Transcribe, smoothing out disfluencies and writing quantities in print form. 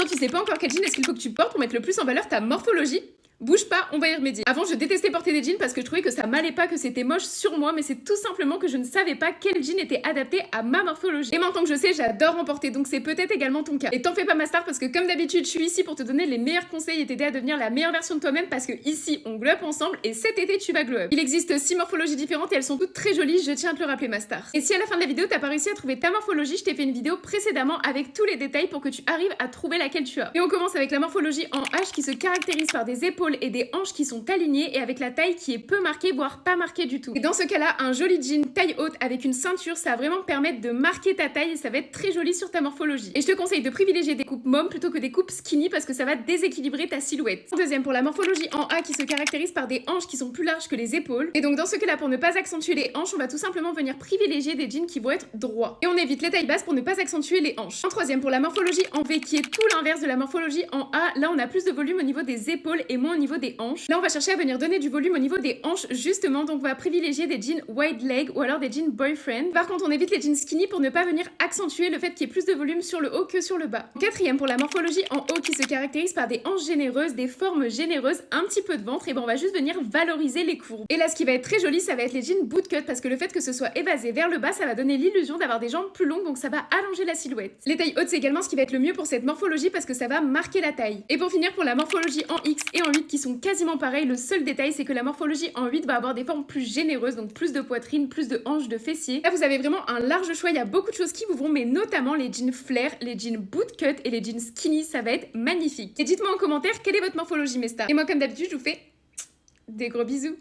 tu sais pas encore quel jean est-ce qu'il faut que tu portes pour mettre le plus en valeur ta morphologie? Bouge pas, on va y remédier. Avant, je détestais porter des jeans parce que je trouvais que ça m'allait pas, que c'était moche sur moi, mais c'est tout simplement que je ne savais pas quel jean était adapté à ma morphologie. Et maintenant que je sais, j'adore en porter, donc c'est peut-être également ton cas. Et t'en fais pas ma star parce que comme d'habitude, je suis ici pour te donner les meilleurs conseils et t'aider à devenir la meilleure version de toi-même parce que ici, on glow up ensemble et cet été, tu vas glow up. Il existe 6 morphologies différentes et elles sont toutes très jolies, je tiens à te le rappeler ma star. Et si à la fin de la vidéo, t'as pas réussi à trouver ta morphologie, je t'ai fait une vidéo précédemment avec tous les détails pour que tu arrives à trouver laquelle tu as. Et on commence avec la morphologie en H qui se caractérise par des épaules et des hanches qui sont alignés et avec la taille qui est peu marquée, voire pas marquée du tout. Et dans ce cas-là, un joli jean taille haute avec une ceinture, ça va vraiment permettre de marquer ta taille et ça va être très joli sur ta morphologie. Et je te conseille de privilégier des coupes mômes plutôt que des coupes skinny parce que ça va déséquilibrer ta silhouette. En deuxième, pour la morphologie en A qui se caractérise par des hanches qui sont plus larges que les épaules. Et donc dans ce cas-là, pour ne pas accentuer les hanches, on va tout simplement venir privilégier des jeans qui vont être droits. Et on évite les tailles basses pour ne pas accentuer les hanches. En troisième, pour la morphologie en V qui est tout l'inverse de la morphologie en A, là on a plus de volume au niveau des épaules et moins au niveau des hanches. Là on va chercher à venir donner du volume au niveau des hanches justement, donc on va privilégier des jeans wide leg ou alors des jeans boyfriend. Par contre on évite les jeans skinny pour ne pas venir accentuer le fait qu'il y ait plus de volume sur le haut que sur le bas. Quatrième, pour la morphologie en haut qui se caractérise par des hanches généreuses, des formes généreuses, un petit peu de ventre, et ben on va juste venir valoriser les courbes. Et là ce qui va être très joli, ça va être les jeans bootcut parce que le fait que ce soit évasé vers le bas, ça va donner l'illusion d'avoir des jambes plus longues, donc ça va allonger la silhouette. Les tailles hautes c'est également ce qui va être le mieux pour cette morphologie parce que ça va marquer la taille. Et pour finir, pour la morphologie en X et en 8 qui sont quasiment pareils, le seul détail c'est que la morphologie en 8 va avoir des formes plus généreuses, donc plus de poitrine, plus de hanches, de fessiers. Là vous avez vraiment un large choix, il y a beaucoup de choses qui vous vont, mais notamment les jeans flare, les jeans bootcut et les jeans skinny, ça va être magnifique. Et dites-moi en commentaire quelle est votre morphologie mes stars. Et moi comme d'habitude je vous fais des gros bisous.